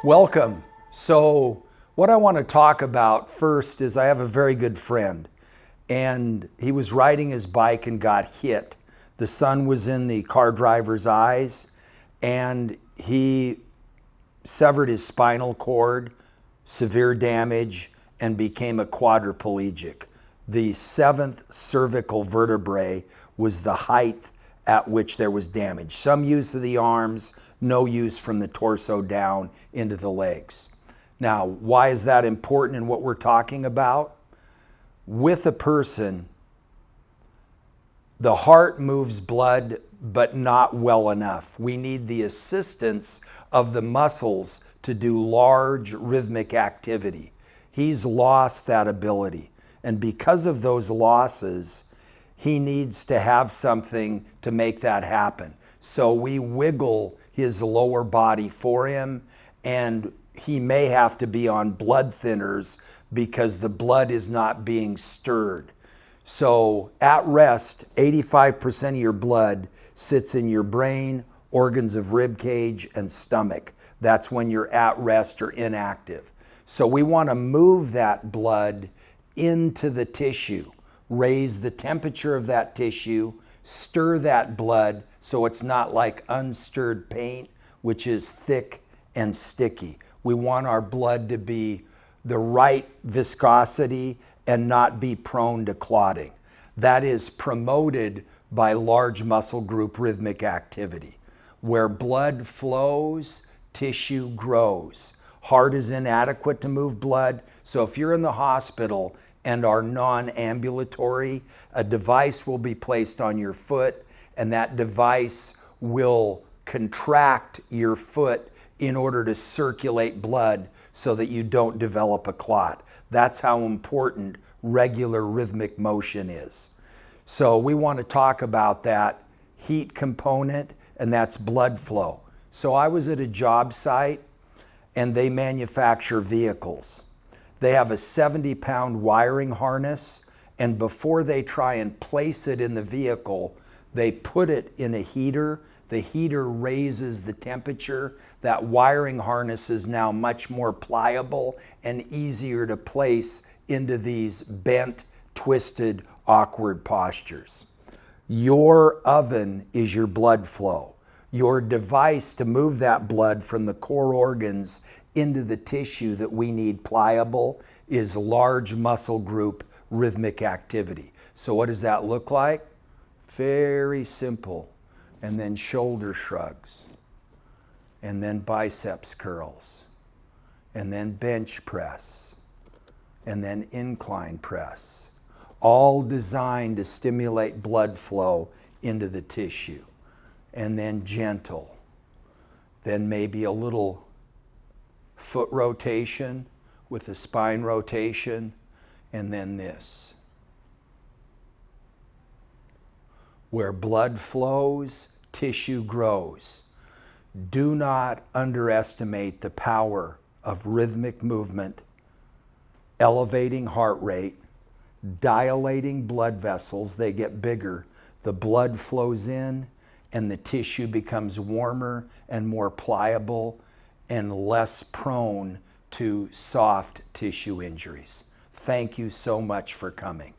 Welcome. So what I want to talk about first is I have a very good friend, and he was riding his bike and got hit. The sun was in the car driver's eyes, and he severed his spinal cord, severe damage, and became a quadriplegic. The seventh cervical vertebrae was the height at which there was damage. Some use of the arms, no use from the torso down into the legs. Now, why is that important in what we're talking about? With a person, the heart moves blood, but not well enough. We need the assistance of the muscles to do large rhythmic activity. He's lost that ability. And because of those losses, he needs to have something to make that happen. So we wiggle his lower body for him, and he may have to be on blood thinners because the blood is not being stirred. So at rest, 85% of your blood sits in your brain, organs of rib cage, and stomach. That's when you're at rest or inactive. So we want to move that blood into the tissue, raise the temperature of that tissue, stir that blood so it's not like unstirred paint, which is thick and sticky. We want our blood to be the right viscosity and not be prone to clotting. That is promoted by large muscle group rhythmic activity. Where blood flows, tissue grows. Heart is inadequate to move blood, so if you're in the hospital and are non-ambulatory, a device will be placed on your foot, and that device will contract your foot in order to circulate blood so that you don't develop a clot. That's how important regular rhythmic motion is. So we want to talk about that heat component, and that's blood flow. So I was at a job site, and they manufacture vehicles. They have a 70-pound wiring harness, and before they try and place it in the vehicle, they put it in a heater. The heater raises the temperature. That wiring harness is now much more pliable and easier to place into these bent, twisted, awkward postures. Your oven is your blood flow. Your device to move that blood from the core organs into the tissue that we need pliable is large muscle group rhythmic activity. So what does that look like? Very simple. And then shoulder shrugs, and then biceps curls, and then bench press, and then incline press, all designed to stimulate blood flow into the tissue. And then gentle, then maybe a little foot rotation with a spine rotation, and then this. Where blood flows, tissue grows. Do not underestimate the power of rhythmic movement, elevating heart rate, dilating blood vessels. They get bigger. The blood flows in, and the tissue becomes warmer and more pliable and less prone to soft tissue injuries. Thank you so much for coming.